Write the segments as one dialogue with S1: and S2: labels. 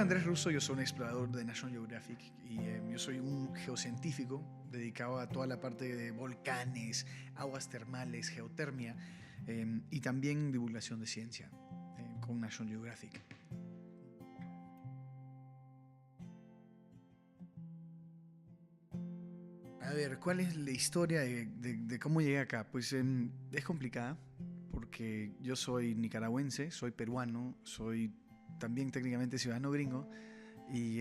S1: Andrés Russo, yo soy un explorador de National Geographic y yo soy un geocientífico dedicado a toda la parte de volcanes, aguas termales, geotermia y también divulgación de ciencia con National Geographic. A ver, ¿cuál es la historia de cómo llegué acá? Pues es complicada porque yo soy nicaragüense, soy peruano, soy también técnicamente ciudadano gringo y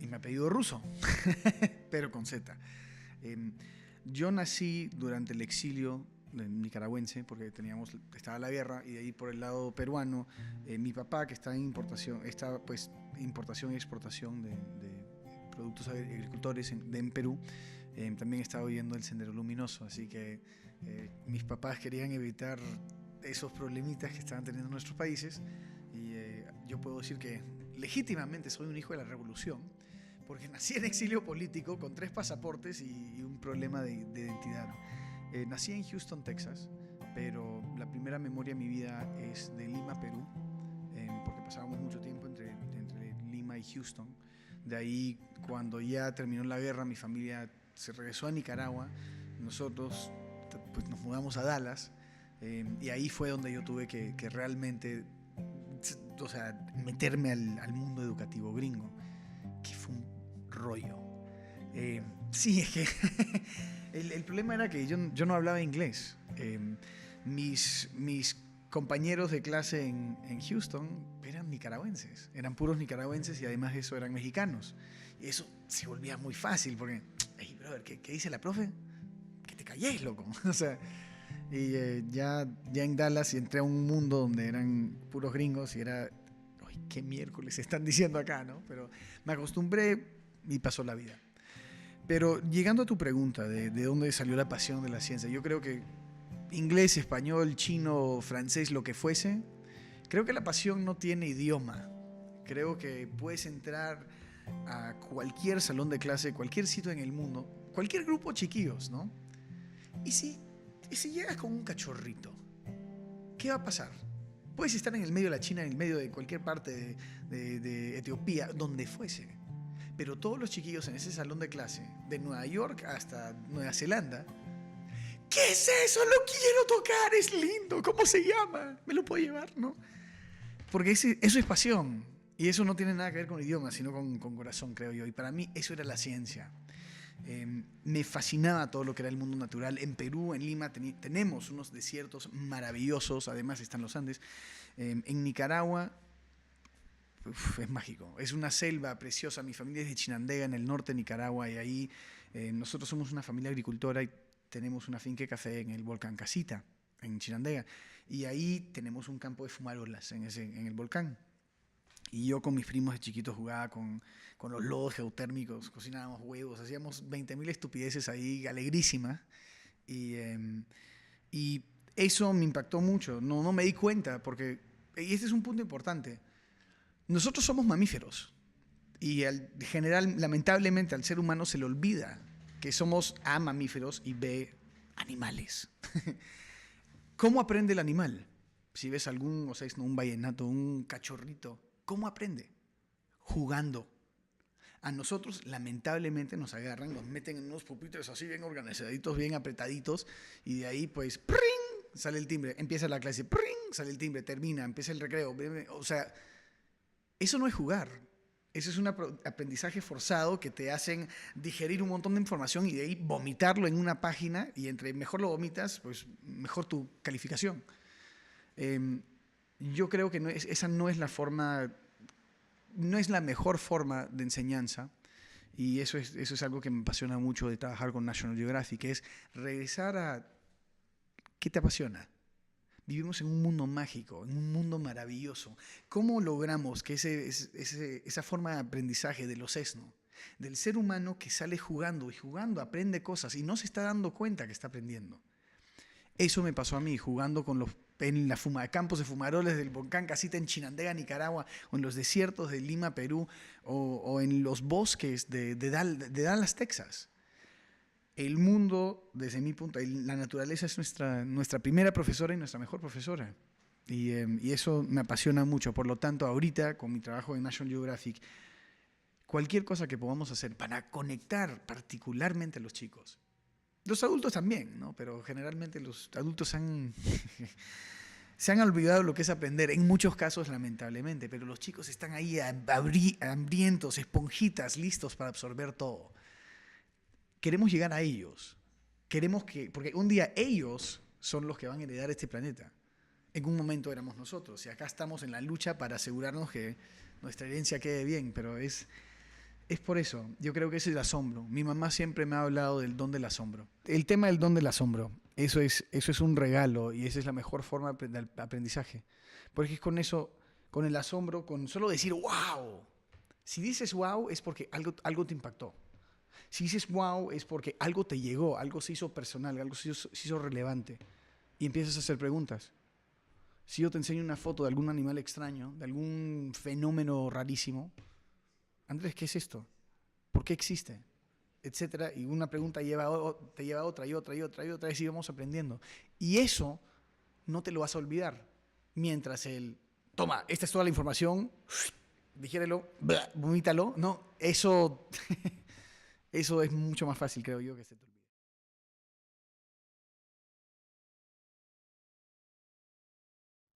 S1: me apellido ruso, pero con Z. Eh, yo nací durante el exilio nicaragüense porque estaba la guerra y de ahí por el lado peruano mi papá que está en importación, está pues importación y exportación de productos agricultores en Perú, también estaba viviendo el Sendero Luminoso, así que mis papás querían evitar esos problemitas que estaban teniendo nuestros países y yo puedo decir que legítimamente soy un hijo de la revolución porque nací en exilio político con 3 pasaportes y un problema de identidad. Nací en Houston, Texas, pero la primera memoria de mi vida es de Lima, Perú, porque pasábamos mucho tiempo entre Lima y Houston. De ahí, cuando ya terminó la guerra, mi familia se regresó a Nicaragua, nosotros pues, nos mudamos a Dallas, y ahí fue donde yo tuve que realmente, o sea, meterme al mundo educativo gringo, que fue un rollo. Sí, es que el problema era que yo no hablaba inglés. Mis compañeros de clase en Houston eran nicaragüenses, eran puros nicaragüenses y además de eso eran mexicanos. Y eso se volvía muy fácil porque, hey, brother, ¿qué dice la profe? Que te calles, loco. O sea, y ya en Dallas entré a un mundo donde eran puros gringos y era, ay, qué miércoles están diciendo acá, ¿no? Pero me acostumbré y pasó la vida. Pero llegando a tu pregunta de dónde salió la pasión de la ciencia, yo creo que inglés, español, chino, francés, lo que fuese, creo que la pasión no tiene idioma. Creo que puedes entrar a cualquier salón de clase, cualquier sitio en el mundo, cualquier grupo chiquillos, ¿no? Y si llegas con un cachorrito, ¿qué va a pasar? Puedes estar en el medio de la China, en el medio de cualquier parte de Etiopía, donde fuese. Pero todos los chiquillos en ese salón de clase, de Nueva York hasta Nueva Zelanda, ¿qué es eso? Lo quiero tocar, es lindo. ¿Cómo se llama? ¿Me lo puedo llevar? ¿No? Porque eso es pasión. Y eso no tiene nada que ver con idioma, sino con corazón, creo yo. Y para mí eso era la ciencia. Me fascinaba todo lo que era el mundo natural. En Perú, en Lima, tenemos unos desiertos maravillosos. Además están los Andes. En Nicaragua, es mágico. Es una selva preciosa. Mi familia es de Chinandega, en el norte de Nicaragua. Y ahí nosotros somos una familia agricultora y tenemos una finca de café en el volcán Casita, en Chinandega. Y ahí tenemos un campo de fumarolas en el volcán. Y yo con mis primos de chiquitos jugaba con los lodos geotérmicos, cocinábamos huevos, hacíamos 20.000 estupideces ahí, alegrísimas. Y eso me impactó mucho. No me di cuenta, porque, y este es un punto importante, nosotros somos mamíferos. Y general, lamentablemente, al ser humano se le olvida que somos A, mamíferos y B, animales. ¿Cómo aprende el animal? Si ves un vallenato, un cachorrito, ¿cómo aprende? Jugando. A nosotros, lamentablemente, nos agarran, nos meten en unos pupitres así bien organizaditos, bien apretaditos, y de ahí, pues, ¡pring! Sale el timbre, empieza la clase, ¡pring! Sale el timbre, termina, empieza el recreo. O sea, eso no es jugar. Eso es un aprendizaje forzado que te hacen digerir un montón de información y de ahí vomitarlo en una página, y entre mejor lo vomitas, pues mejor tu calificación. Yo creo que esa no es la forma, no es la mejor forma de enseñanza, y eso es algo que me apasiona mucho de trabajar con National Geographic, que es regresar a ¿qué te apasiona? Vivimos en un mundo mágico, en un mundo maravilloso. ¿Cómo logramos que esa forma de aprendizaje de los ESNO, del ser humano que sale jugando y jugando aprende cosas y no se está dando cuenta que está aprendiendo? Eso me pasó a mí, jugando en la campos de fumaroles del volcán Casita en Chinandega, Nicaragua, o en los desiertos de Lima, Perú, o en los bosques de Dallas, Texas. El mundo, desde mi punto, la naturaleza es nuestra primera profesora y nuestra mejor profesora. Y eso me apasiona mucho. Por lo tanto, ahorita, con mi trabajo en National Geographic, cualquier cosa que podamos hacer para conectar particularmente a los chicos. Los adultos también, ¿no? Pero generalmente los adultos se han olvidado lo que es aprender, en muchos casos lamentablemente, pero los chicos están ahí hambrientos, esponjitas, listos para absorber todo. Queremos llegar a ellos. Porque un día ellos son los que van a heredar este planeta. En un momento éramos nosotros, y acá estamos en la lucha para asegurarnos que nuestra herencia quede bien, pero es por eso. Yo creo que ese es el asombro. Mi mamá siempre me ha hablado del don del asombro. El tema del don del asombro, eso es un regalo, y esa es la mejor forma de aprendizaje. Porque es con eso, con el asombro, con solo decir ¡wow! Si dices ¡wow! Es porque algo te impactó. Si dices wow, es porque algo te llegó, algo se hizo personal, algo se hizo relevante. Y empiezas a hacer preguntas. Si yo te enseño una foto de algún animal extraño, de algún fenómeno rarísimo, Andrés, ¿qué es esto? ¿Por qué existe? Etcétera. Y una pregunta te lleva a otra y otra y otra y otra, y así vamos aprendiendo. Y eso no te lo vas a olvidar. Mientras toma, esta es toda la información, digiérelo, vomítalo. No, eso... Eso es mucho más fácil, creo yo, que se te olvide.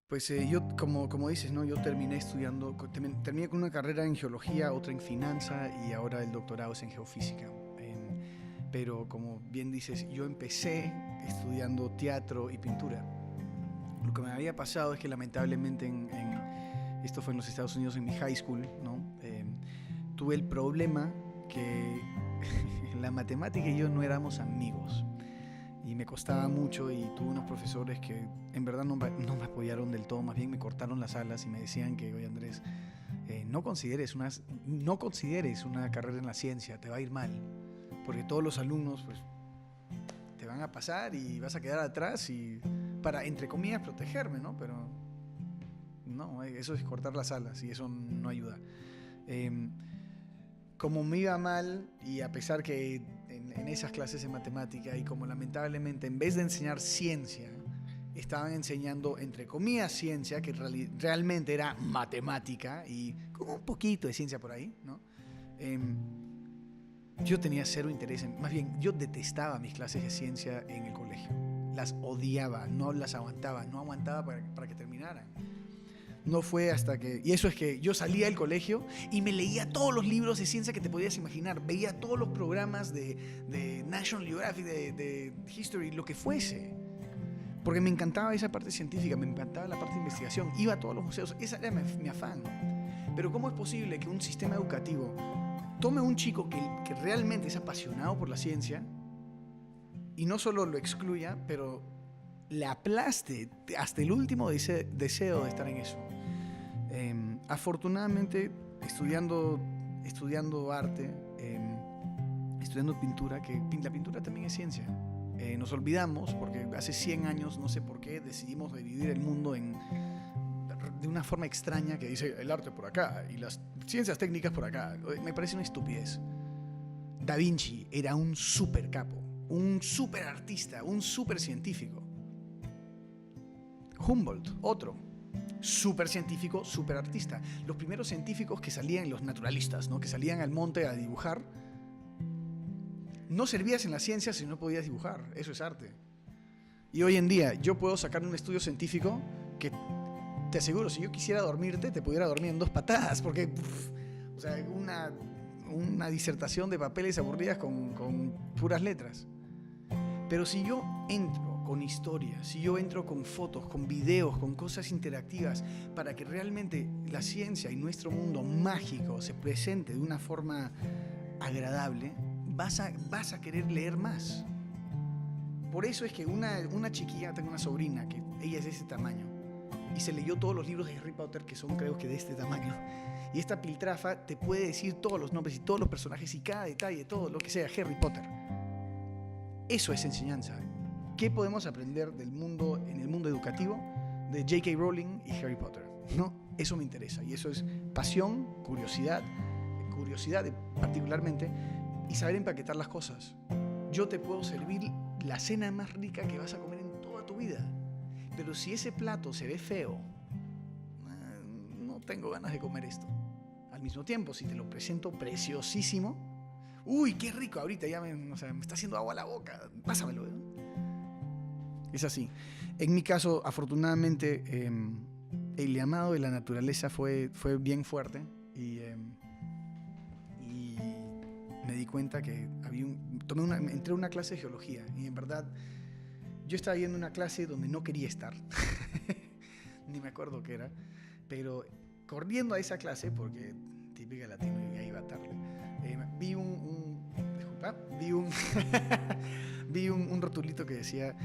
S1: Pues yo, como dices, ¿no? Yo terminé estudiando, terminé con una carrera en geología, otra en finanza, y ahora el doctorado es en geofísica. Pero como bien dices, yo empecé estudiando teatro y pintura. Lo que me había pasado es que lamentablemente esto fue en los Estados Unidos, en mi high school, ¿no? Tuve el problema que la matemática y yo no éramos amigos, y me costaba mucho, y tuve unos profesores que en verdad no me apoyaron del todo, más bien me cortaron las alas y me decían que, oye Andrés, no consideres una carrera en la ciencia, te va a ir mal, porque todos los alumnos pues, te van a pasar y vas a quedar atrás, y para, entre comillas, protegerme, ¿no? Pero no, eso es cortar las alas y eso no ayuda. Como me iba mal, y a pesar que en esas clases de matemática, y como lamentablemente en vez de enseñar ciencia, estaban enseñando, entre comillas, ciencia, que realmente era matemática y con un poquito de ciencia por ahí, ¿no? Yo tenía cero interés más bien, yo detestaba mis clases de ciencia en el colegio. Las odiaba, no las aguantaba, no aguantaba para que terminaran. No fue hasta que... Y eso es que yo salía del colegio y me leía todos los libros de ciencia que te podías imaginar. Veía todos los programas de National Geographic, de History, lo que fuese. Porque me encantaba esa parte científica, me encantaba la parte de investigación. Iba a todos los museos, esa era mi afán. Pero ¿cómo es posible que un sistema educativo tome a un chico que realmente es apasionado por la ciencia y no solo lo excluya, pero le aplaste hasta el último deseo de estar en eso? Afortunadamente, estudiando arte, estudiando pintura, que la pintura también es ciencia. Nos olvidamos, porque hace 100 años, no sé por qué, decidimos dividir el mundo de una forma extraña, que dice el arte por acá y las ciencias técnicas por acá. Me parece una estupidez. Da Vinci era un super capo, un super artista, un super científico. Humboldt, otro súper científico, súper artista. Los primeros científicos que salían, los naturalistas, ¿no? Que salían al monte a dibujar, no servías en la ciencia si no podías dibujar. Eso es arte. Y hoy en día yo puedo sacar un estudio científico que te aseguro, si yo quisiera dormirte, te pudiera dormir en 2 patadas, porque o sea, una disertación de papeles aburridas con puras letras. Pero si yo entro con historias, si yo entro con fotos, con videos, con cosas interactivas, para que realmente la ciencia y nuestro mundo mágico se presente de una forma agradable, vas a querer leer más. Por eso es que una chiquilla, tengo una sobrina, que ella es de ese tamaño, y se leyó todos los libros de Harry Potter, que son, creo que, de este tamaño. Y esta piltrafa te puede decir todos los nombres y todos los personajes y cada detalle, todo lo que sea Harry Potter. Eso es enseñanza. ¿Qué podemos aprender del mundo, en el mundo educativo, de J.K. Rowling y Harry Potter? No, eso me interesa, y eso es pasión, curiosidad particularmente, y saber empaquetar las cosas. Yo te puedo servir la cena más rica que vas a comer en toda tu vida, pero si ese plato se ve feo, no tengo ganas de comer esto. Al mismo tiempo, si te lo presento preciosísimo, uy, qué rico, ahorita ya me está haciendo agua a la boca, pásamelo. Es así. En mi caso, afortunadamente, el llamado de la naturaleza fue bien fuerte y me di cuenta que entré a una clase de geología y en verdad yo estaba yendo a una clase donde no quería estar, ni me acuerdo qué era, pero corriendo a esa clase, porque típica latino y ya iba tarde, vi un rotulito que decía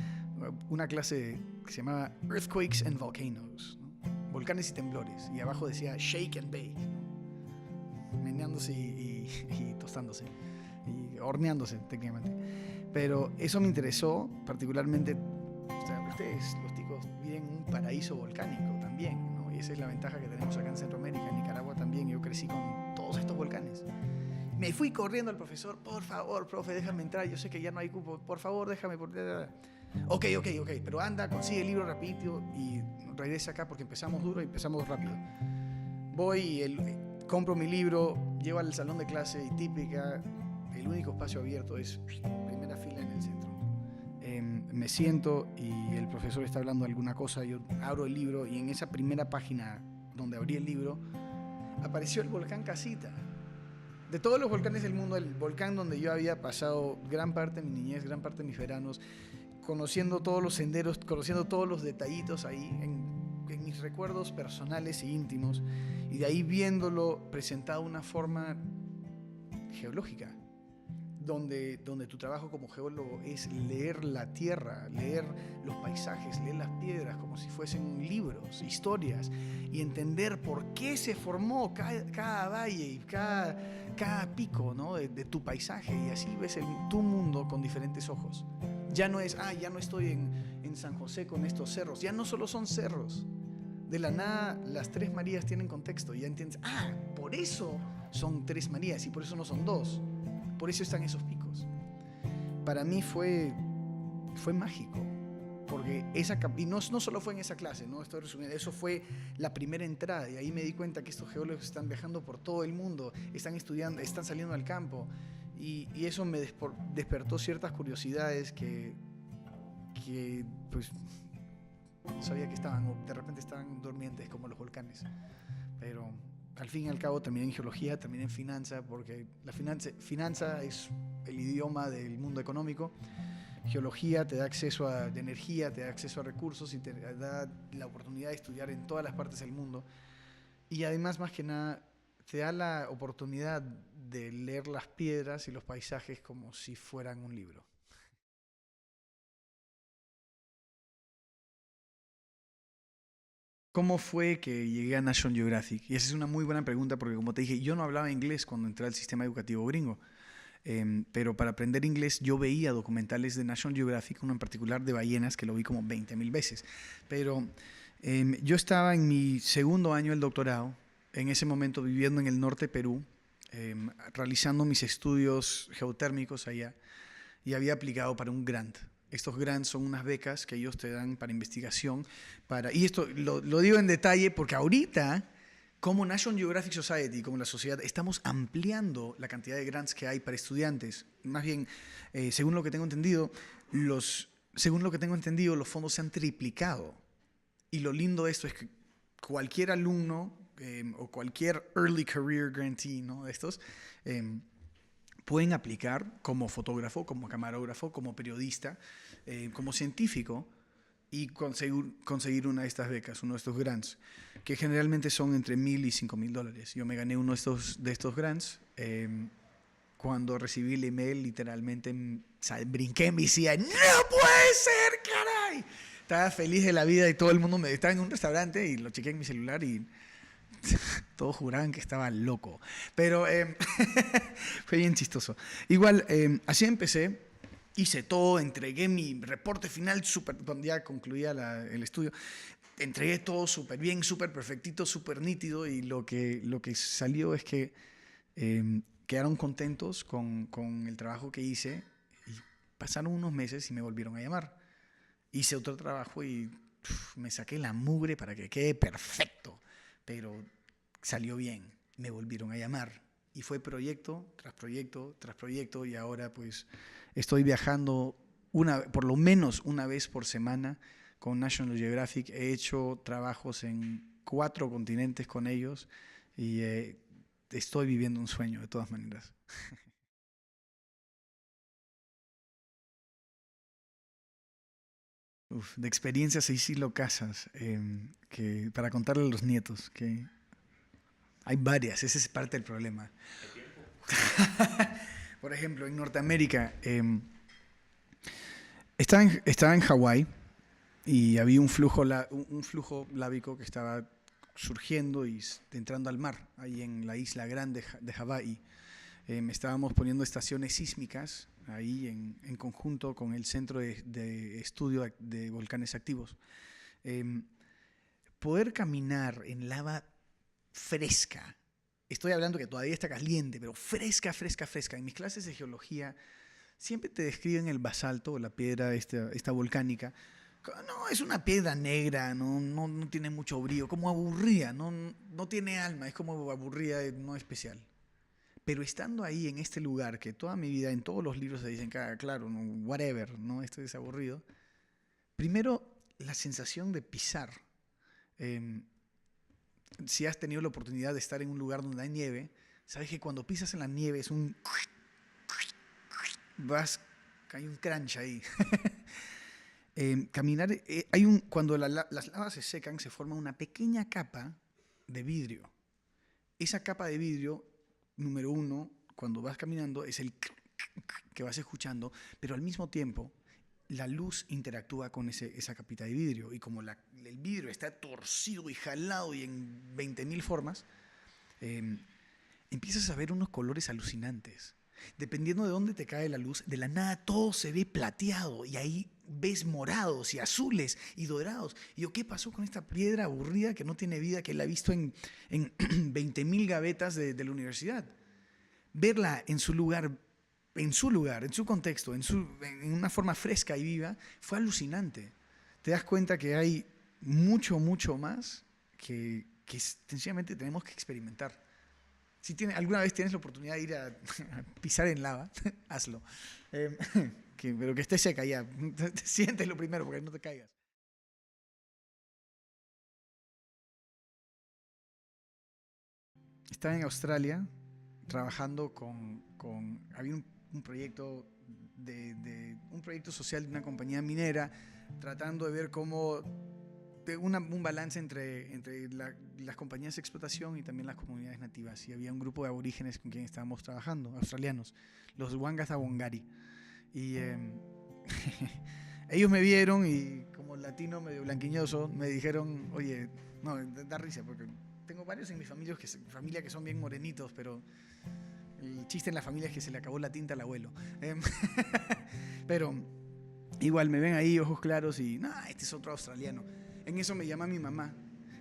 S1: una clase que se llamaba Earthquakes and Volcanoes, ¿no? Volcanes y temblores, y abajo decía Shake and Bake, ¿no? Meneándose y tostándose y horneándose técnicamente. Pero eso me interesó particularmente. O sea, ustedes, los ticos, viven en un paraíso volcánico también, ¿no? Y esa es la ventaja que tenemos acá en Centroamérica, en Nicaragua también. Yo crecí con todos estos volcanes. Me fui corriendo al profesor, por favor, profe, déjame entrar, yo sé que ya no hay cupo, por favor, déjame. Ok, pero anda, consigue el libro rapidito y regresa acá porque empezamos duro y empezamos rápido. Voy, compro mi libro, llevo al salón de clase y típica, el único espacio abierto es primera fila en el centro. Me siento y el profesor está hablando de alguna cosa, yo abro el libro y en esa primera página donde abrí el libro apareció el volcán Casita. De todos los volcanes del mundo, el volcán donde yo había pasado gran parte de mi niñez, gran parte de mis veranos, conociendo todos los senderos, conociendo todos los detallitos ahí, en mis recuerdos personales e íntimos, y de ahí viéndolo presentado de una forma geológica, donde tu trabajo como geólogo es leer la tierra, leer los paisajes, leer las piedras como si fuesen libros, historias, y entender por qué se formó cada valle y cada pico, ¿no? de tu paisaje, y así ves tu mundo con diferentes ojos. Ya no es, ya no estoy en San José con estos cerros, ya no solo son cerros. De la nada, las Tres Marías tienen contexto, y ya entiendes, por eso son Tres Marías y por eso no son dos. Por eso están esos picos. Para mí fue mágico, porque y no solo fue en esa clase, ¿no? Estoy resumiendo, eso fue la primera entrada, y ahí me di cuenta que estos geólogos están viajando por todo el mundo, están estudiando, están saliendo al campo, y eso me despertó ciertas curiosidades que pues no sabía que estaban, o de repente estaban dormientes como los volcanes. Pero al fin y al cabo también en geología, también en finanza, porque la finanza es el idioma del mundo económico. Geología te da acceso a energía, te da acceso a recursos y te da la oportunidad de estudiar en todas las partes del mundo. Y además, más que nada, te da la oportunidad de leer las piedras y los paisajes como si fueran un libro. ¿Cómo fue que llegué a National Geographic? Y esa es una muy buena pregunta porque, como te dije, yo no hablaba inglés cuando entré al sistema educativo gringo. Pero para aprender inglés yo veía documentales de National Geographic, uno en particular de ballenas, que lo vi como 20.000 veces. Pero yo estaba en mi segundo año del doctorado, en ese momento viviendo en el norte de Perú, realizando mis estudios geotérmicos allá, y había aplicado para un grant. Estos grants son unas becas que ellos te dan para investigación. Y esto lo digo en detalle porque ahorita, como National Geographic Society, como la sociedad, estamos ampliando la cantidad de grants que hay para estudiantes. Más bien, según lo que tengo entendido, los fondos se han triplicado. Y lo lindo de esto es que cualquier alumno o cualquier early career grantee, ¿no? de estos, pueden aplicar como fotógrafo, como camarógrafo, como periodista, como científico, y conseguir una de estas becas, uno de estos grants, que generalmente son entre $1,000 y $5,000. Yo me gané uno de estos grants. Cuando recibí el email, literalmente brinqué en mi silla. ¡No puede ser, caray! Estaba feliz de la vida y todo el mundo estaba en un restaurante y lo chequé en mi celular y todos juraban que estaba loco. Pero fue bien chistoso. Igual, así empecé. Hice todo, entregué mi reporte final, cuando ya concluía el estudio, entregué todo súper bien, súper perfectito, súper nítido, y lo que salió es que quedaron contentos con el trabajo que hice, y pasaron unos meses y me volvieron a llamar. Hice otro trabajo y me saqué la mugre para que quede perfecto, pero salió bien. Me volvieron a llamar y fue proyecto tras proyecto tras proyecto, y ahora pues estoy viajando por lo menos una vez por semana con National Geographic. He hecho trabajos en 4 continentes con ellos y estoy viviendo un sueño de todas maneras. Uf, de experiencias ahí sí lo casas, que para contarle a los nietos, que hay varias, ese es parte del problema. Por ejemplo, en Norteamérica, estaba en Hawái y había un flujo lábico que estaba surgiendo y entrando al mar, ahí en la isla grande de Hawái. Estábamos poniendo estaciones sísmicas ahí en conjunto con el Centro de Estudio de Volcanes Activos. Poder caminar en lava fresca, estoy hablando que todavía está caliente, pero fresca, fresca, fresca. En mis clases de geología siempre te describen el basalto, la piedra esta volcánica. No, es una piedra negra, no tiene mucho brillo, como aburrida, no tiene alma, es como aburrida, no especial. Pero estando ahí en este lugar, que toda mi vida, en todos los libros se dicen, claro, no, whatever, ¿no? Esto es aburrido. Primero, la sensación de pisar. Eh, si has tenido la oportunidad de estar en un lugar donde hay nieve, sabes que cuando pisas en la nieve es un... hay un crunch ahí. Caminar, cuando las lavas se secan, se forma una pequeña capa de vidrio. Esa capa de vidrio, número 1, cuando vas caminando, es el que vas escuchando, pero al mismo tiempo la luz interactúa con esa capita de vidrio, y como el vidrio está torcido y jalado y en 20.000 formas, empiezas a ver unos colores alucinantes. Dependiendo de dónde te cae la luz, de la nada todo se ve plateado y ahí ves morados y azules y dorados. Y yo, ¿qué pasó con esta piedra aburrida que no tiene vida, que la he visto en 20.000 gavetas de la universidad? Verla en su lugar, en su contexto, en una forma fresca y viva, fue alucinante. Te das cuenta que hay mucho, mucho más que sencillamente tenemos que experimentar. Si alguna vez tienes la oportunidad de ir a pisar en lava, hazlo. Pero que esté seca ya. Sientes lo primero porque no te caigas. Estaba en Australia trabajando había un proyecto un proyecto social de una compañía minera, tratando de ver cómo un balance entre las compañías de explotación y también las comunidades nativas. Y había un grupo de aborígenes con quien estábamos trabajando, australianos, los Wangas Wangari. Y ellos me vieron y, como latino medio blanquiñoso, me dijeron, oye, no, da risa porque tengo varios en mi familia que son bien morenitos, pero el chiste en la familia es que se le acabó la tinta al abuelo. Pero igual me ven ahí, ojos claros, y este es otro australiano. En eso me llama mi mamá.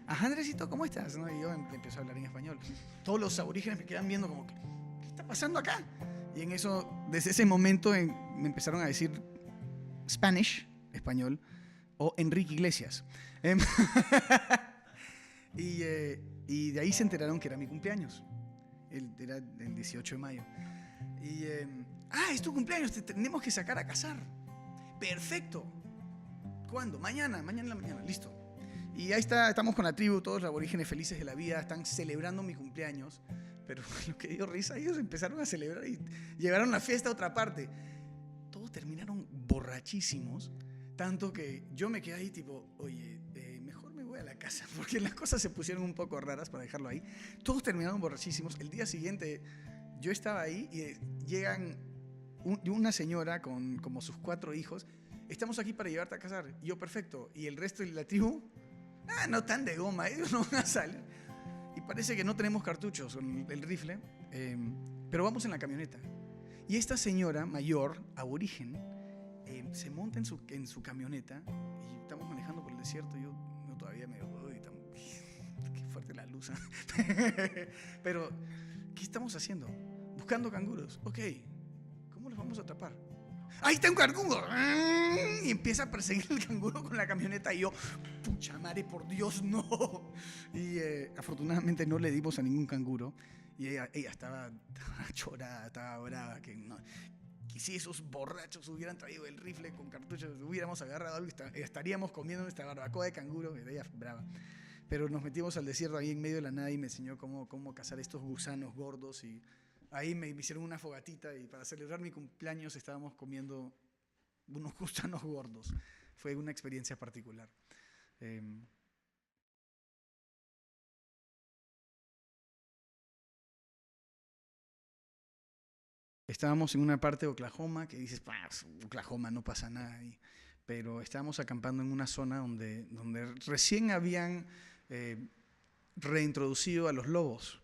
S1: Ajá, Andresito, ¿cómo estás? ¿No? Y yo empiezo a hablar en español. Todos los aborígenes me quedan viendo como, ¿qué está pasando acá? Y en eso, desde ese momento, me empezaron a decir Spanish, español, o Enrique Iglesias. Y de ahí se enteraron que era mi cumpleaños. Era el 18 de mayo. Y, es tu cumpleaños, te tenemos que sacar a casar. Perfecto. ¿Cuándo? Mañana en la mañana, listo. Y ahí estamos con la tribu, todos los aborígenes felices de la vida, están celebrando mi cumpleaños. Pero lo que dio risa, ellos empezaron a celebrar y llevaron la fiesta a otra parte. Todos terminaron borrachísimos, tanto que yo me quedé ahí tipo, oye, mejor me voy a la casa, porque las cosas se pusieron un poco raras, para dejarlo ahí. Todos terminaron borrachísimos. El día siguiente yo estaba ahí y llegan una señora con como sus 4 hijos. Estamos aquí para llevarte a casar. Y yo, perfecto. Y el resto de la tribu, no tan de goma, ellos no van a salir. Y parece que no tenemos cartuchos con el rifle, pero vamos en la camioneta. Y esta señora mayor, aborigen, se monta en su camioneta y estamos manejando por el desierto. Yo todavía me qué fuerte la luz. Pero, ¿qué estamos haciendo? Buscando canguros. Ok, ¿cómo los vamos a atrapar? ¡Ahí está un canguro! Y empieza a perseguir el canguro con la camioneta y yo, pucha madre, por Dios, no. Y afortunadamente no le dimos a ningún canguro. Y ella estaba chorada, estaba brava, que no, que si esos borrachos hubieran traído el rifle con cartuchos, hubiéramos agarrado algo y estaríamos comiendo nuestra barbacoa de canguro. Ella brava. Pero nos metimos al desierto ahí en medio de la nada y me enseñó cómo cazar estos gusanos gordos. Y ahí me hicieron una fogatita y para celebrar mi cumpleaños estábamos comiendo unos gusanos gordos. Fue una experiencia particular. Eh, Estábamos en una parte de Oklahoma que dices, Oklahoma, no pasa nada ahí. Pero estábamos acampando en una zona donde recién habían eh, reintroducido a los lobos,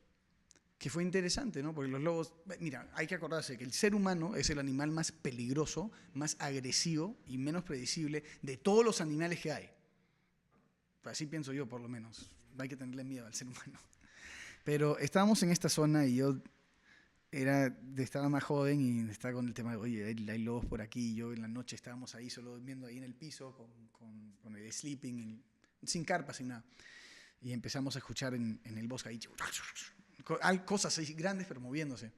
S1: que fue interesante, ¿no? Porque los lobos, mira, hay que acordarse que el ser humano es el animal más peligroso, más agresivo y menos predecible de todos los animales que hay. Así pienso yo, por lo menos. No hay que tenerle miedo al ser humano. Pero estábamos en esta zona y yo estaba más joven y estaba con el tema de, oye, hay lobos por aquí. Y yo en la noche estábamos ahí solo durmiendo ahí en el piso con el sleeping, sin carpa, sin nada. Y empezamos a escuchar en el bosque ahí cosas así grandes pero moviéndose.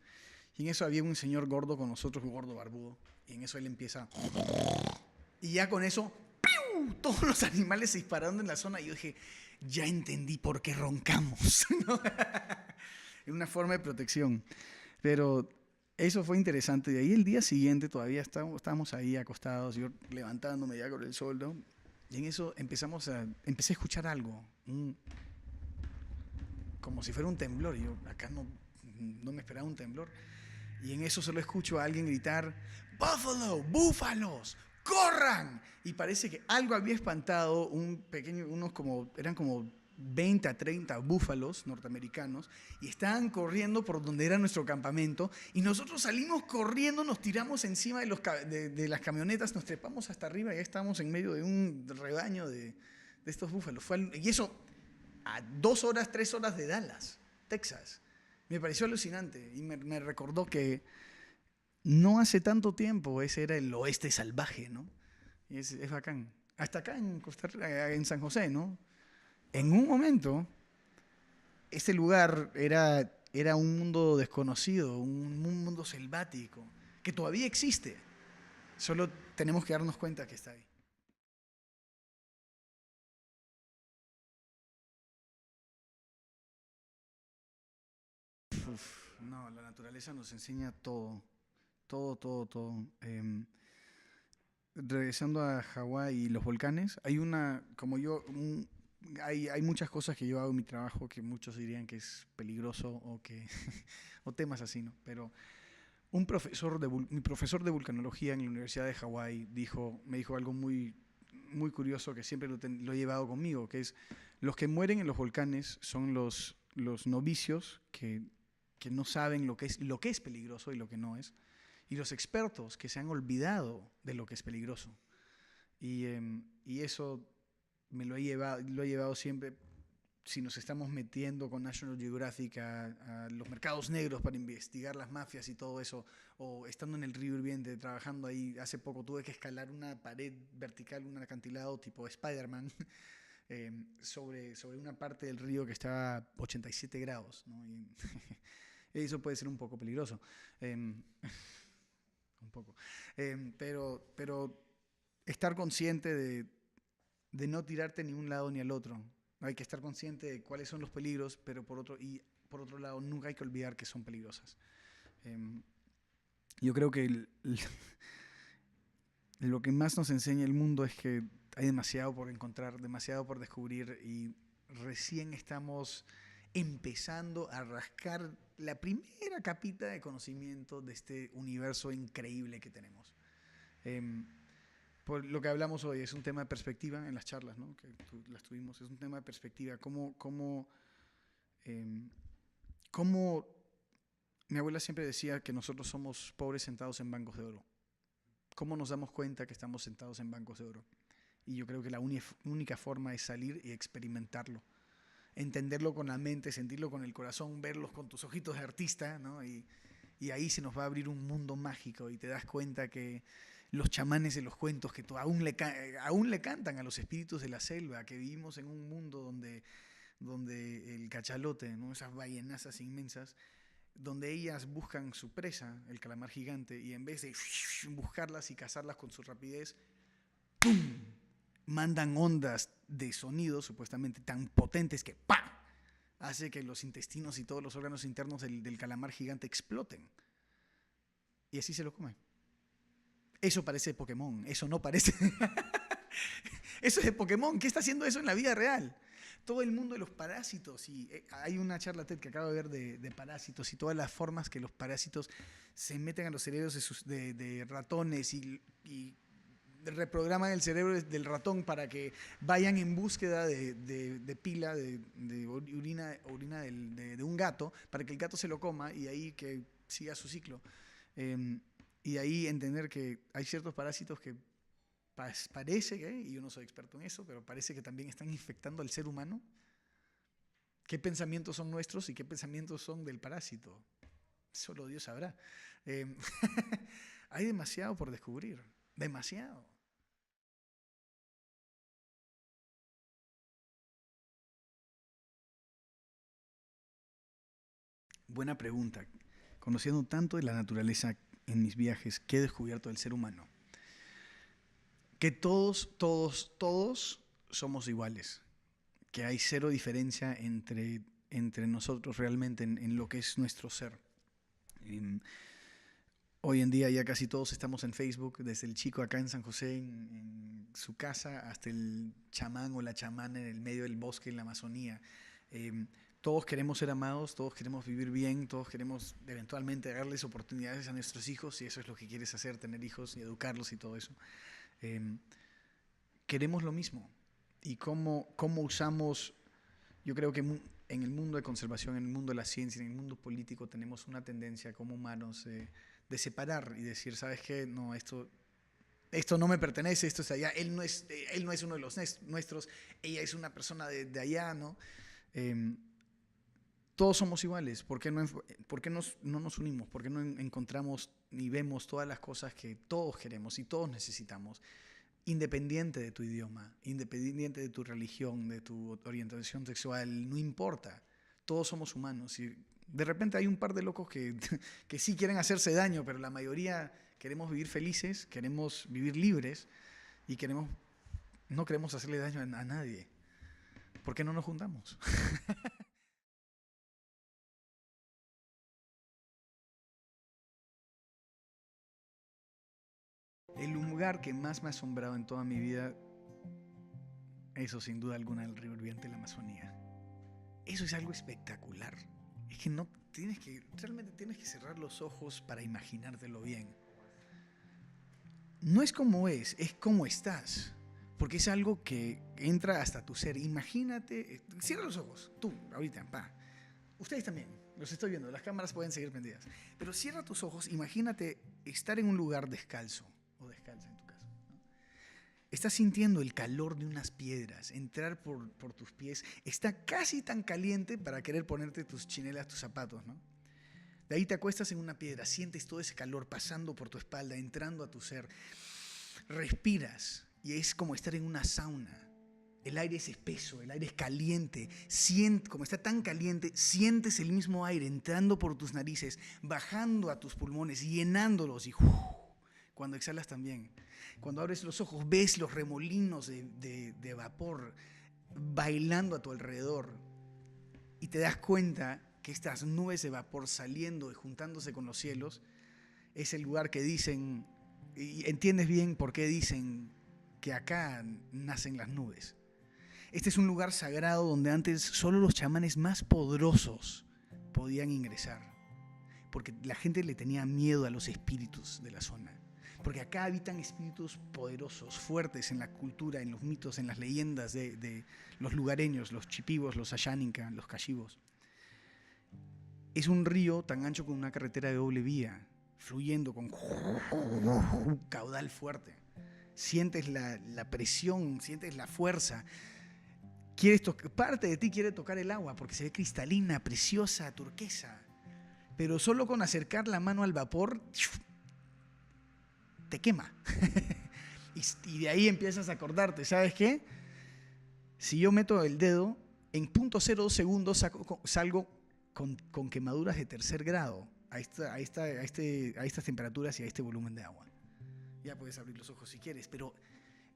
S1: Y en eso había un señor gordo con nosotros, un gordo barbudo. Y en eso él empieza... Y ya con eso, ¡piu!, todos los animales se dispararon en la zona. Y yo dije, ya entendí por qué roncamos. ¿No? Una forma de protección. Pero eso fue interesante. De ahí el día siguiente todavía estábamos ahí acostados, yo levantándome ya con el sol, ¿no? Y en eso empecé a escuchar algo, como si fuera un temblor. Y yo acá no me esperaba un temblor. Y en eso solo escucho a alguien gritar, ¡Buffalo! ¡Búfalos! ¡Corran! Y parece que algo había espantado eran como 20 a 30 búfalos norteamericanos y estaban corriendo por donde era nuestro campamento y nosotros salimos corriendo, nos tiramos encima de las camionetas, nos trepamos hasta arriba y ya estábamos en medio de un rebaño de estos búfalos. Y eso a 2 horas, 3 horas de Dallas, Texas. Me pareció alucinante y me recordó que no hace tanto tiempo ese era el oeste salvaje, ¿no? Y es bacán. Hasta acá en Costa Rica, en San José, ¿no? En un momento, ese lugar era un mundo desconocido, un mundo selvático, que todavía existe. Solo tenemos que darnos cuenta que está ahí. No, la naturaleza nos enseña todo, todo, todo, todo. Regresando a Hawái y los volcanes, hay muchas cosas que yo hago en mi trabajo que muchos dirían que es peligroso o temas así, ¿no? Pero mi profesor de vulcanología en la Universidad de Hawái me dijo algo muy, muy curioso que siempre lo he llevado conmigo, que es los que mueren en los volcanes son los novicios que no saben lo que es peligroso y lo que no es, y los expertos que se han olvidado de lo que es peligroso. Y eso lo he llevado siempre. Si nos estamos metiendo con National Geographic a los mercados negros para investigar las mafias y todo eso, o estando en el río hirviente, trabajando ahí, hace poco tuve que escalar una pared vertical, un acantilado tipo Spider-Man, sobre una parte del río que estaba a 87 grados, ¿no? Y eso puede ser un poco peligroso. Un poco. Pero estar consciente de no tirarte ni un lado ni al otro. Hay que estar consciente de cuáles son los peligros, pero por otro lado nunca hay que olvidar que son peligrosas. Yo creo que lo que más nos enseña el mundo es que hay demasiado por encontrar, demasiado por descubrir y recién estamos empezando a rascar la primera capita de conocimiento de este universo increíble que tenemos. Por lo que hablamos hoy es un tema de perspectiva en las charlas, ¿no? Que las tuvimos, es un tema de perspectiva. Cómo mi abuela siempre decía que nosotros somos pobres sentados en bancos de oro. ¿Cómo nos damos cuenta que estamos sentados en bancos de oro? Y yo creo que la única forma es salir y experimentarlo. Entenderlo con la mente, sentirlo con el corazón, verlos con tus ojitos de artista, ¿no? Y ahí se nos va a abrir un mundo mágico y te das cuenta que los chamanes de los cuentos que aún le cantan a los espíritus de la selva, que vivimos en un mundo donde el cachalote, ¿no? Esas ballenazas inmensas, donde ellas buscan su presa, el calamar gigante, y en vez de buscarlas y cazarlas con su rapidez, ¡pum!, mandan ondas de sonido supuestamente tan potentes que ¡pa!, hace que los intestinos y todos los órganos internos del calamar gigante exploten. Y así se lo come. Eso parece Pokémon, eso no parece. Eso es de Pokémon. ¿Qué está haciendo eso en la vida real? Todo el mundo de los parásitos, y hay una charla TED que acabo de ver de parásitos y todas las formas que los parásitos se meten a los cerebros de ratones y reprograman el cerebro del ratón para que vayan en búsqueda de pila, de orina de un gato, para que el gato se lo coma y ahí que siga su ciclo. Y ahí entender que hay ciertos parásitos que parece que, y yo no soy experto en eso, pero parece que también están infectando al ser humano. ¿Qué pensamientos son nuestros y qué pensamientos son del parásito? Solo Dios sabrá. Hay demasiado por descubrir, demasiado. Buena pregunta. Conociendo tanto de la naturaleza en mis viajes, ¿qué he descubierto del ser humano? Que todos somos iguales. Que hay cero diferencia entre nosotros realmente en lo que es nuestro ser. Hoy en día ya casi todos estamos en Facebook, desde el chico acá en San José, en su casa, hasta el chamán o la chamana en el medio del bosque, en la Amazonía. Todos queremos ser amados, todos queremos vivir bien, todos queremos eventualmente darles oportunidades a nuestros hijos, si eso es lo que quieres hacer, tener hijos y educarlos y todo eso. Queremos lo mismo. Y cómo usamos, yo creo que en el mundo de conservación, en el mundo de la ciencia, en el mundo político, tenemos una tendencia como humanos de separar y decir, ¿sabes qué? No, esto no me pertenece, esto es allá, él no es uno de los nuestros, ella es una persona de allá, ¿no? Todos somos iguales. ¿Por qué no nos unimos? ¿Por qué no encontramos y vemos todas las cosas que todos queremos y todos necesitamos? Independiente de tu idioma, independiente de tu religión, de tu orientación sexual, no importa. Todos somos humanos. Y de repente hay un par de locos que sí quieren hacerse daño, pero la mayoría queremos vivir felices, queremos vivir libres y no queremos hacerle daño a nadie. ¿Por qué no nos juntamos? El lugar que más me ha asombrado en toda mi vida, eso sin duda alguna, el río hirviente de la Amazonía. Eso es algo espectacular. Es que realmente tienes que cerrar los ojos para imaginártelo bien. No es como es como estás. Porque es algo que entra hasta tu ser. Imagínate, cierra los ojos, tú, ahorita, pa. Ustedes también, los estoy viendo, las cámaras pueden seguir prendidas. Pero cierra tus ojos, imagínate estar en un lugar descalzo, o descalza en tu caso, ¿no? Estás sintiendo el calor de unas piedras, entrar por tus pies, está casi tan caliente para querer ponerte tus chinelas, tus zapatos, ¿no? De ahí te acuestas en una piedra, sientes todo ese calor pasando por tu espalda, entrando a tu ser, respiras y es como estar en una sauna. El aire es espeso, el aire es caliente, como está tan caliente, sientes el mismo aire entrando por tus narices, bajando a tus pulmones, llenándolos y cuando exhalas también. Cuando abres los ojos ves los remolinos de vapor bailando a tu alrededor y te das cuenta que estas nubes de vapor saliendo y juntándose con los cielos es el lugar que dicen, y entiendes bien por qué dicen que acá nacen las nubes. Este es un lugar sagrado donde antes solo los chamanes más poderosos podían ingresar, porque la gente le tenía miedo a los espíritus de la zona. Porque acá habitan espíritus poderosos, fuertes en la cultura, en los mitos, en las leyendas de los lugareños, los chipivos, los ayánica, los cachivos. Es un río tan ancho como una carretera de doble vía, fluyendo con un caudal fuerte. Sientes la presión, sientes la fuerza. Parte de ti quiere tocar el agua porque se ve cristalina, preciosa, turquesa. Pero solo con acercar la mano al vapor, te quema. Y de ahí empiezas a acordarte, ¿sabes qué? Si yo meto el dedo, en 0.02 segundos salgo con quemaduras de tercer grado a estas temperaturas y a este volumen de agua. Ya puedes abrir los ojos si quieres, pero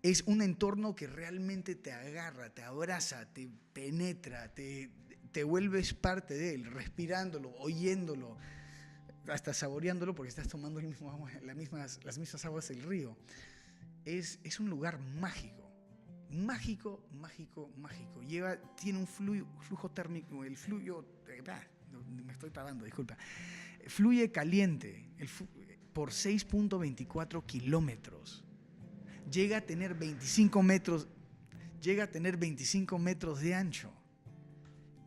S1: es un entorno que realmente te agarra, te abraza, te penetra, te vuelves parte de él, respirándolo, oyéndolo, hasta saboreándolo porque estás tomando el mismo agua, las mismas aguas del río. Es un lugar mágico. Mágico, mágico, mágico. Tiene un flujo térmico, me estoy trabando, disculpa. Fluye caliente por 6.24 kilómetros. Llega a tener 25 metros de ancho,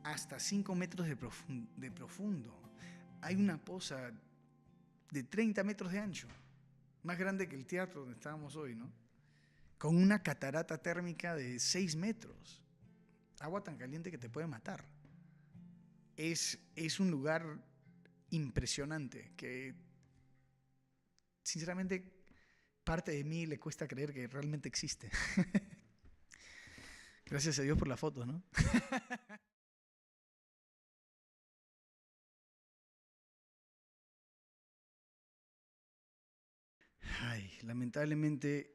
S1: hasta 5 metros de profundo. Hay una poza de 30 metros de ancho, más grande que el teatro donde estábamos hoy, ¿no? Con una catarata térmica de 6 metros. Agua tan caliente que te puede matar. Es un lugar impresionante que, sinceramente, parte de mí le cuesta creer que realmente existe. Gracias a Dios por la foto, ¿no? Ay, lamentablemente,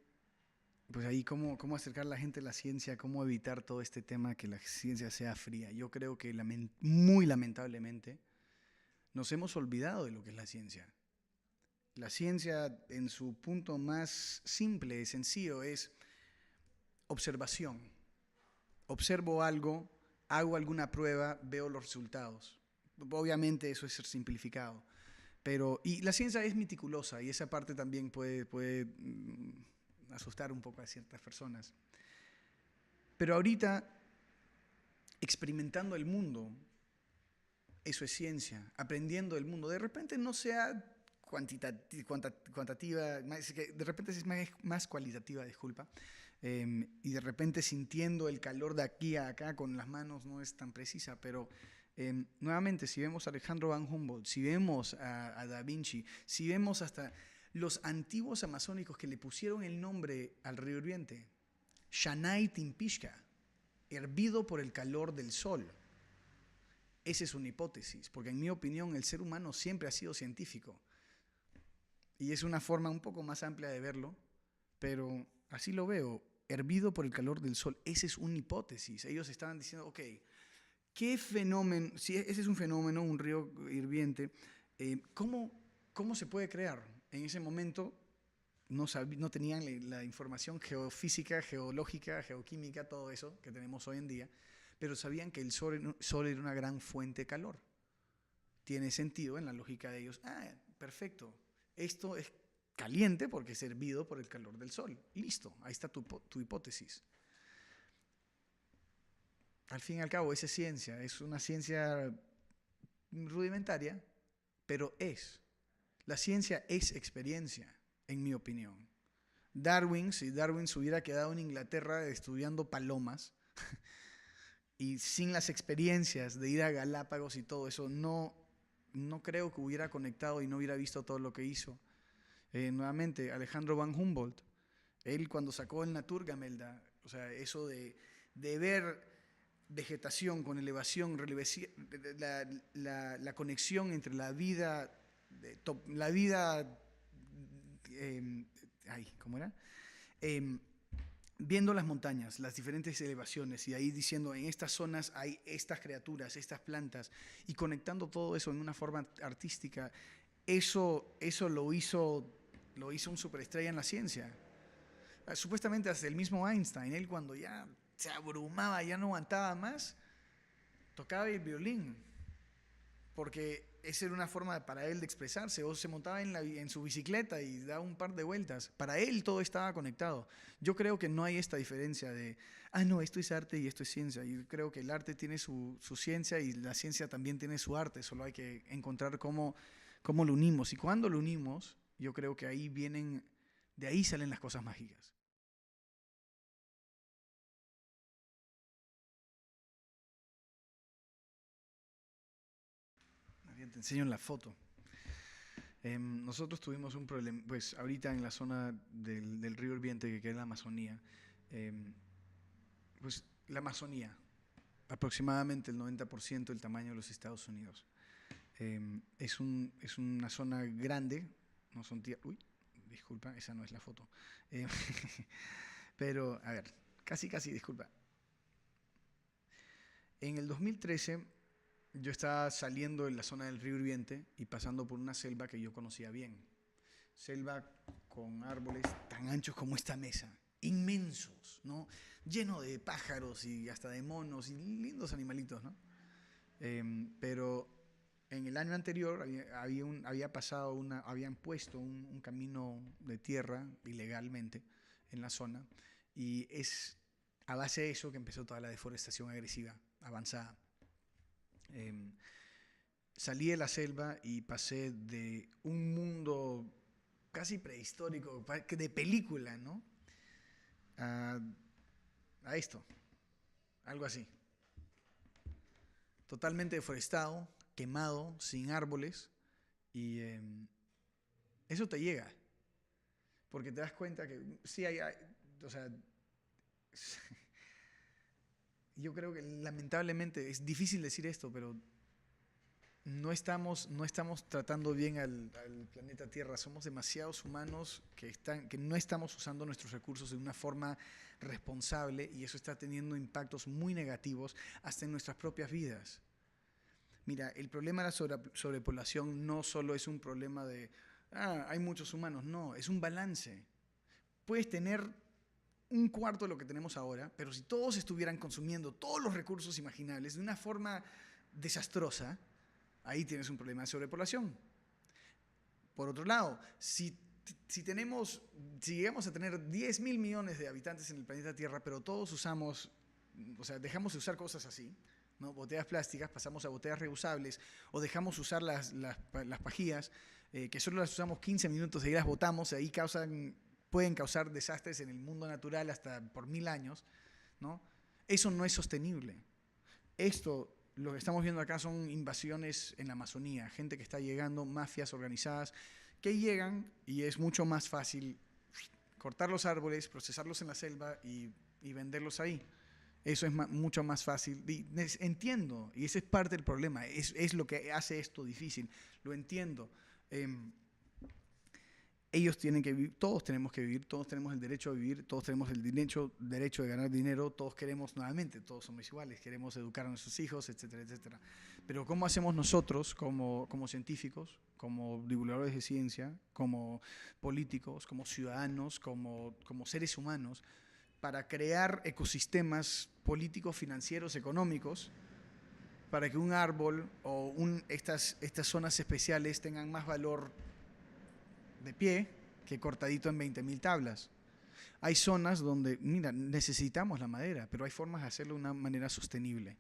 S1: pues ahí cómo acercar a la gente a la ciencia, cómo evitar todo este tema que la ciencia sea fría. Yo creo que muy lamentablemente nos hemos olvidado de lo que es la ciencia. La ciencia en su punto más simple, sencillo, es observación. Observo algo, hago alguna prueba, veo los resultados. Obviamente eso es ser simplificado. Y la ciencia es meticulosa y esa parte también puede asustar un poco a ciertas personas. Pero ahorita, experimentando el mundo, eso es ciencia, aprendiendo el mundo. De repente no sea cuantitativa, de repente es más cualitativa, disculpa. Y de repente sintiendo el calor de aquí a acá con las manos no es tan precisa, pero nuevamente, si vemos a Alejandro van Humboldt, si vemos a Da Vinci, si vemos hasta los antiguos amazónicos que le pusieron el nombre al río hirviente, Shanay Timpishka, hervido por el calor del sol. Esa es una hipótesis, porque en mi opinión el ser humano siempre ha sido científico. Y es una forma un poco más amplia de verlo, pero así lo veo, hervido por el calor del sol. Esa es una hipótesis. Ellos estaban diciendo, ok, ¿qué fenómeno, si ese es un fenómeno, un río hirviente, ¿cómo se puede crear? En ese momento no tenían la información geofísica, geológica, geoquímica, todo eso que tenemos hoy en día, pero sabían que el sol era una gran fuente de calor. Tiene sentido en la lógica de ellos. Perfecto. Esto es caliente porque es hervido por el calor del sol. Listo, ahí está tu hipótesis. Al fin y al cabo, esa es ciencia. Es una ciencia rudimentaria, pero la ciencia es experiencia, en mi opinión. Si Darwin se hubiera quedado en Inglaterra estudiando palomas y sin las experiencias de ir a Galápagos y todo eso, no creo que hubiera conectado y no hubiera visto todo lo que hizo. Nuevamente, Alejandro van Humboldt, él cuando sacó el Naturgamelda, o sea, eso de ver vegetación con elevación, la conexión entre la vida, ¿cómo era? Viendo las montañas, las diferentes elevaciones y ahí diciendo en estas zonas hay estas criaturas, estas plantas y conectando todo eso en una forma artística, eso lo hizo un superestrella en la ciencia. Supuestamente hasta el mismo Einstein, él cuando ya se abrumaba, ya no aguantaba más, tocaba el violín, porque esa era una forma para él de expresarse, o se montaba en su bicicleta y daba un par de vueltas. Para él todo estaba conectado. Yo creo que no hay esta diferencia de, no, esto es arte y esto es ciencia. Yo creo que el arte tiene su ciencia y la ciencia también tiene su arte, solo hay que encontrar cómo lo unimos. Y cuando lo unimos, yo creo que de ahí salen las cosas mágicas. Te enseño en la foto. Nosotros tuvimos un problema, pues ahorita en la zona del río Hirviente, que queda en la Amazonía, em, pues la Amazonía, aproximadamente el 90% del tamaño de los Estados Unidos. Es una zona grande, no son uy, disculpa, esa no es la foto. Em, pero, a ver, casi, disculpa. En el 2013 yo estaba saliendo de la zona del río Hirviente y pasando por una selva que yo conocía bien. Selva con árboles tan anchos como esta mesa, inmensos, ¿no? Lleno de pájaros y hasta de monos y lindos animalitos, ¿no? Pero en el año anterior habían puesto un camino de tierra ilegalmente en la zona y es a base de eso que empezó toda la deforestación agresiva, avanzada. Eh, Salí de la selva y pasé de un mundo casi prehistórico, de película, ¿no? A, a esto, algo así. Totalmente deforestado, quemado, sin árboles, y eso te llega, porque te das cuenta que sí o sea, yo creo que lamentablemente es difícil decir esto, pero no estamos tratando bien al planeta Tierra. Somos demasiados humanos que no estamos usando nuestros recursos de una forma responsable y eso está teniendo impactos muy negativos hasta en nuestras propias vidas. Mira, el problema de la sobrepoblación no solo es un problema de, hay muchos humanos, no, es un balance. Puedes tener un cuarto de lo que tenemos ahora, pero si todos estuvieran consumiendo todos los recursos imaginables de una forma desastrosa, ahí tienes un problema de sobrepoblación. Por otro lado, si llegamos a tener 10.000 millones de habitantes en el planeta Tierra, pero todos usamos, o sea, dejamos de usar cosas así, ¿no? Botellas plásticas, pasamos a botellas reusables, o dejamos usar las pajillas, que solo las usamos 15 minutos y ahí las botamos, y ahí pueden causar desastres en el mundo natural hasta por 1000 años, ¿no? Eso no es sostenible. Lo que estamos viendo acá son invasiones en la Amazonía, gente que está llegando, mafias organizadas, que llegan y es mucho más fácil cortar los árboles, procesarlos en la selva y venderlos ahí. Eso es mucho más fácil. Entiendo, y ese es parte del problema, es lo que hace esto difícil, lo entiendo. Ellos tienen que vivir, todos tenemos que vivir, todos tenemos el derecho a vivir, todos tenemos el derecho de ganar dinero, todos queremos, nuevamente, todos somos iguales, queremos educar a nuestros hijos, etcétera, etcétera. Pero ¿cómo hacemos nosotros como científicos, como divulgadores de ciencia, como políticos, como ciudadanos, como seres humanos, para crear ecosistemas políticos, financieros, económicos, para que un árbol o estas zonas especiales tengan más valor de pie que cortadito en 20.000 tablas? Hay zonas donde, mira, necesitamos la madera, pero hay formas de hacerlo de una manera sostenible.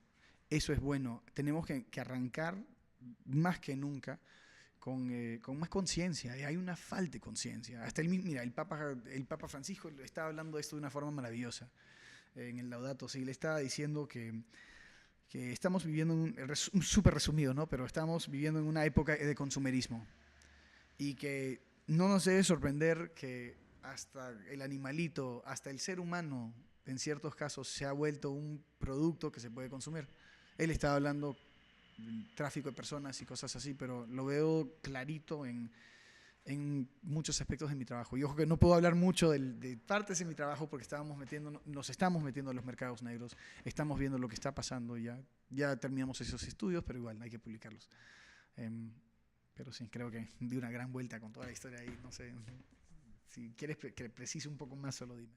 S1: Eso es bueno. Tenemos que arrancar más que nunca con más conciencia. Hay una falta de conciencia. Hasta mira, el Papa Francisco estaba hablando de esto de una forma maravillosa. En el Laudato Si, le estaba diciendo que estamos viviendo, súper resumido, ¿no? Pero estamos viviendo en una época de consumerismo. Y que no nos debe sorprender que hasta el animalito, hasta el ser humano, en ciertos casos, se ha vuelto un producto que se puede consumir. Él estaba hablando del tráfico de personas y cosas así, pero lo veo clarito en muchos aspectos de mi trabajo. Y ojo que no puedo hablar mucho de partes de mi trabajo porque nos estamos metiendo en los mercados negros, estamos viendo lo que está pasando y ya terminamos esos estudios, pero igual hay que publicarlos. Pero sí, creo que di una gran vuelta con toda la historia ahí. No sé, si quieres que precise un poco más, solo dime.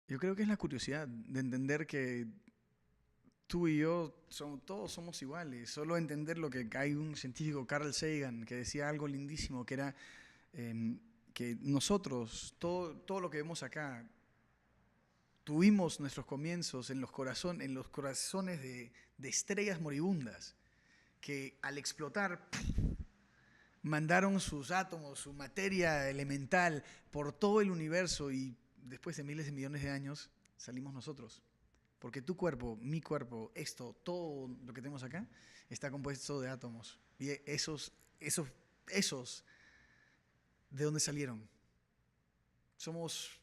S1: Yo creo que es la curiosidad de entender que tú y yo todos somos iguales. Solo entender lo que hay un científico, Carl Sagan, que decía algo lindísimo, que era que nosotros, todo lo que vemos acá, tuvimos nuestros comienzos en los corazones de estrellas moribundas que al explotar mandaron sus átomos, su materia elemental por todo el universo y después de miles de millones de años salimos nosotros porque tu cuerpo, mi cuerpo, esto, todo lo que tenemos acá, está compuesto de átomos. Y esos, ¿de dónde salieron? Somos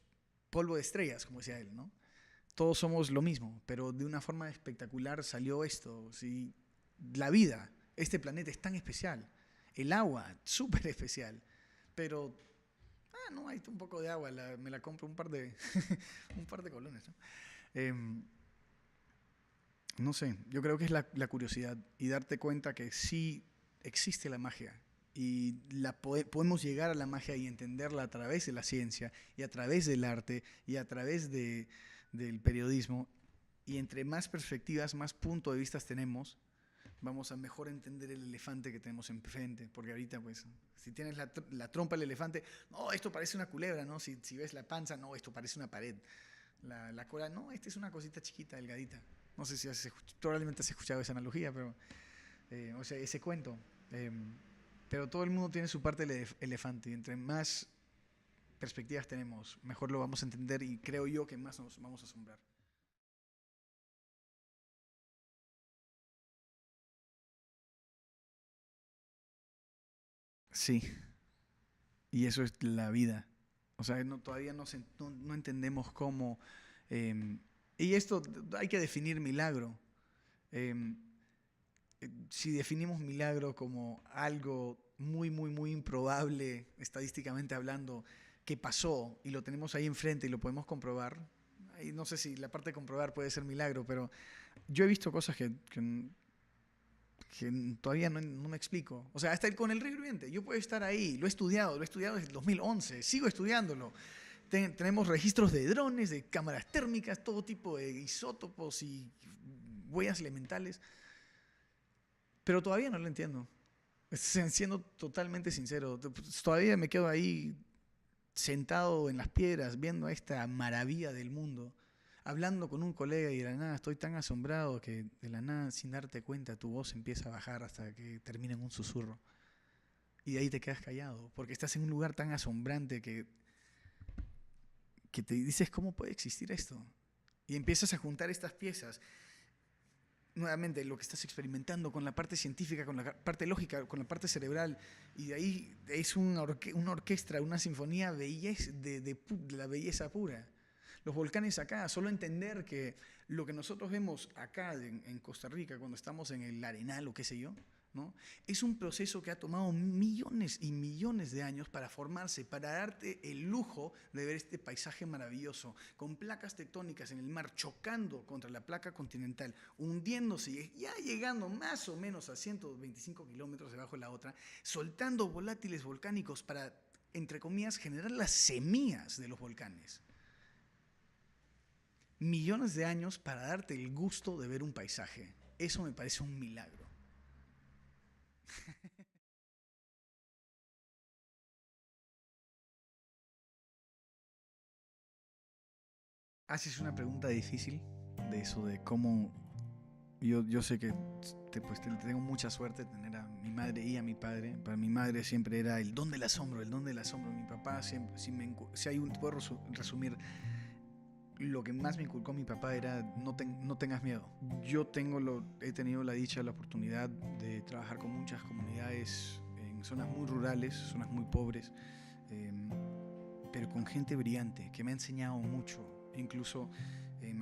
S1: polvo de estrellas, como decía él, ¿no? Todos somos lo mismo, pero de una forma espectacular salió esto. ¿Sí? La vida, este planeta es tan especial. El agua, súper especial. Pero, no, hay un poco de agua, me la compro un par de, un par de colones, ¿no? No sé, yo creo que es la curiosidad y darte cuenta que sí existe la magia y podemos llegar a la magia y entenderla a través de la ciencia y a través del arte y a través del periodismo. Y entre más perspectivas, más puntos de vista tenemos, vamos a mejor entender el elefante que tenemos enfrente. Porque ahorita, pues, si tienes la trompa del elefante, no, esto parece una culebra, ¿no? Si ves la panza, no, esto parece una pared. La cola, no, esta es una cosita chiquita, delgadita. No sé si probablemente has escuchado esa analogía, pero, o sea, ese cuento. Eh, pero todo el mundo tiene su parte del elefante y entre más perspectivas tenemos, mejor lo vamos a entender y creo yo que más nos vamos a asombrar. Sí, y eso es la vida. O sea, todavía no entendemos cómo. eh, y esto hay que definir milagro. Eh, si definimos milagro como algo muy, muy, muy improbable, estadísticamente hablando, que pasó y lo tenemos ahí enfrente y lo podemos comprobar, y no sé si la parte de comprobar puede ser milagro, pero yo he visto cosas que todavía no me explico. O sea, hasta con el río hirviente, yo puedo estar ahí, lo he estudiado desde el 2011, sigo estudiándolo. Tenemos registros de drones, de cámaras térmicas, todo tipo de isótopos y huellas elementales, pero todavía no lo entiendo. Siendo totalmente sincero, todavía me quedo ahí sentado en las piedras viendo esta maravilla del mundo, hablando con un colega y de la nada estoy tan asombrado que de la nada, sin darte cuenta, tu voz empieza a bajar hasta que termina en un susurro. Y de ahí te quedas callado, porque estás en un lugar tan asombrante que te dices, ¿cómo puede existir esto? Y empiezas a juntar estas piezas nuevamente lo que estás experimentando con la parte científica, con la parte lógica, con la parte cerebral, y de ahí es una orquesta, una sinfonía de la belleza pura. Los volcanes acá, solo entender que lo que nosotros vemos acá en Costa Rica, cuando estamos en el Arenal o qué sé yo, ¿no? Es un proceso que ha tomado millones y millones de años para formarse, para darte el lujo de ver este paisaje maravilloso, con placas tectónicas en el mar chocando contra la placa continental, hundiéndose y ya llegando más o menos a 125 kilómetros debajo de la otra, soltando volátiles volcánicos para, entre comillas, generar las semillas de los volcanes. Millones de años para darte el gusto de ver un paisaje. Eso me parece un milagro. Haces una pregunta difícil de eso, de cómo yo sé que pues, tengo mucha suerte de tener a mi madre y a mi padre. Para mi madre siempre era el don del asombro, el don del asombro. Mi papá siempre, si hay puedo resumir, lo que más me inculcó mi papá era no tengas miedo. He tenido la dicha, la oportunidad de trabajar con muchas comunidades en zonas muy rurales, zonas muy pobres, eh, pero con gente brillante que me ha enseñado mucho. Incluso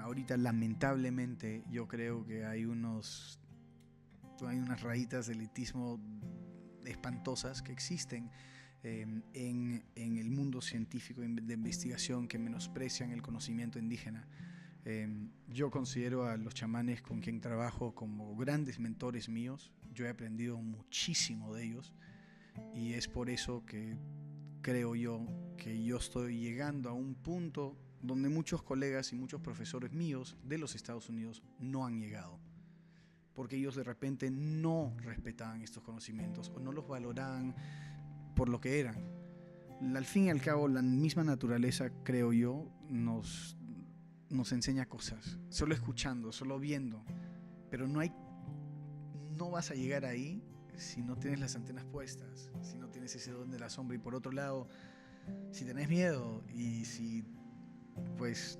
S1: ahorita lamentablemente yo creo que hay unas rayitas de elitismo espantosas que existen en el mundo científico de investigación que menosprecian el conocimiento indígena. Yo considero a los chamanes con quien trabajo como grandes mentores míos. Yo he aprendido muchísimo de ellos y es por eso que creo yo que yo estoy llegando a un punto donde muchos colegas y muchos profesores míos de los Estados Unidos no han llegado, porque ellos de repente no respetaban estos conocimientos o no los valoraban por lo que eran. Al fin y al cabo, la misma naturaleza, creo yo, nos enseña cosas, solo escuchando, solo viendo, pero no vas a llegar ahí si no tienes las antenas puestas, si no tienes ese don de la sombra. Y por otro lado, si tenés miedo y si pues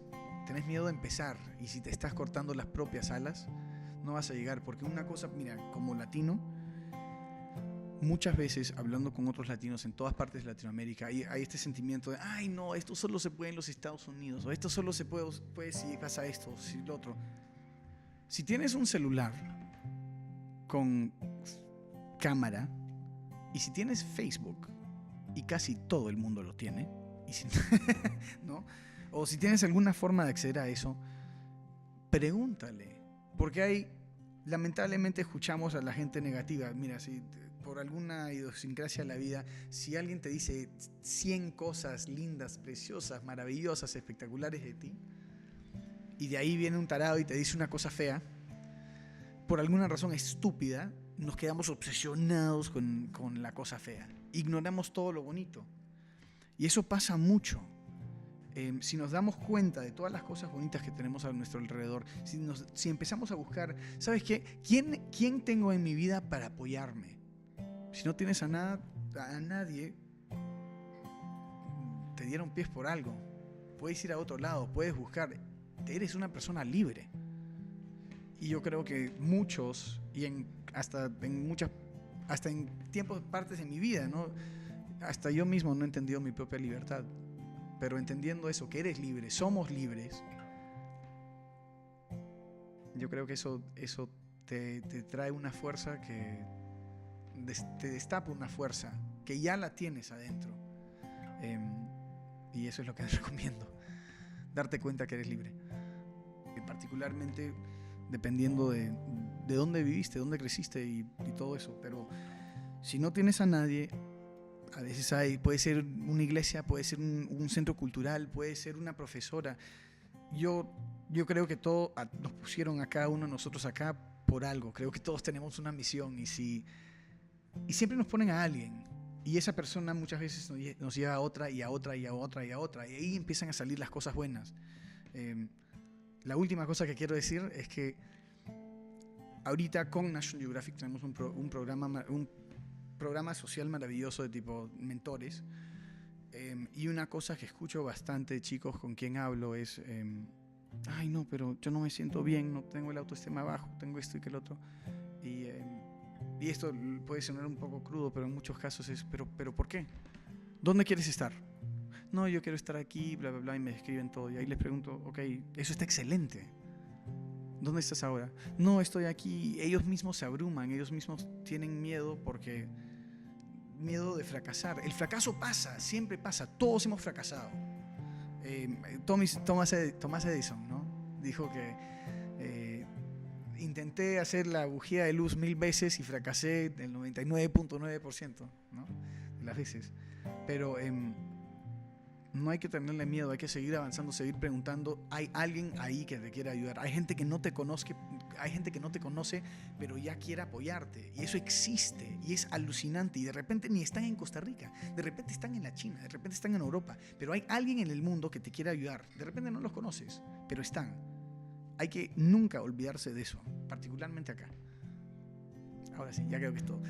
S1: tenés miedo de empezar, y si te estás cortando las propias alas, no vas a llegar, porque una cosa, mira, como latino, muchas veces hablando con otros latinos en todas partes de Latinoamérica, hay este sentimiento de, ay no, esto solo se puede en los Estados Unidos, o esto solo se puede si pasa esto, si lo otro. Si tienes un celular con cámara, y si tienes Facebook, y casi todo el mundo lo tiene, y si, ¿no? O si tienes alguna forma de acceder a eso, pregúntale, porque lamentablemente escuchamos a la gente negativa. Mira, si por alguna idiosincrasia de la vida, si alguien te dice 100 cosas lindas, preciosas, maravillosas, espectaculares de ti, y de ahí viene un tarado y te dice una cosa fea, por alguna razón estúpida, nos quedamos obsesionados con la cosa fea. Ignoramos todo lo bonito. Y eso pasa mucho. Si nos damos cuenta de todas las cosas bonitas que tenemos a nuestro alrededor, si empezamos a buscar, ¿sabes qué? ¿Quién tengo en mi vida para apoyarme? Si no tienes a nadie, te dieron pies por algo. Puedes ir a otro lado, puedes buscar. Eres una persona libre. Y yo creo que muchos, y hasta en tiempos, partes de mi vida, ¿no? Hasta yo mismo no he entendido mi propia libertad. Pero entendiendo eso, que eres libre, somos libres, yo creo que eso te trae una fuerza que te destapa una fuerza que ya la tienes adentro. Y eso es lo que les recomiendo, darte cuenta que eres libre. Y particularmente dependiendo de dónde viviste, dónde creciste y todo eso. Pero si no tienes a nadie, a veces puede ser una iglesia, puede ser un centro cultural, puede ser una profesora. Yo creo que nos pusieron a cada uno de nosotros acá por algo. Creo que todos tenemos una misión y siempre nos ponen a alguien. Y esa persona muchas veces nos lleva a otra y a otra y a otra y a otra. Y ahí empiezan a salir las cosas buenas. La última cosa que quiero decir es que ahorita con National Geographic tenemos un programa social maravilloso de tipo mentores, y una cosa que escucho bastante de chicos con quien hablo es ay no, pero yo no me siento bien, no tengo el autoestima bajo, tengo esto y que el otro, y esto puede sonar un poco crudo, pero en muchos casos es pero ¿por qué? ¿Dónde quieres estar? No, yo quiero estar aquí, bla bla bla, y me describen todo, y ahí les pregunto, ok, eso está excelente. ¿Dónde estás ahora? No, estoy aquí. Ellos mismos se abruman, ellos mismos tienen miedo miedo de fracasar. El fracaso pasa, siempre pasa, todos hemos fracasado. Thomas Edison, ¿no? Dijo que intenté hacer la bujía de luz 1000 veces y fracasé el 99.9%, ¿no? de las veces. Pero no hay que tenerle miedo, hay que seguir avanzando, seguir preguntando. Hay alguien ahí que te quiere ayudar. Hay gente que no te conoce, pero ya quiere apoyarte. Y eso existe y es alucinante. Y de repente ni están en Costa Rica, de repente están en la China, de repente están en Europa. Pero hay alguien en el mundo que te quiere ayudar. De repente no los conoces, pero están. Hay que nunca olvidarse de eso, particularmente acá. Ahora sí, ya creo que es todo.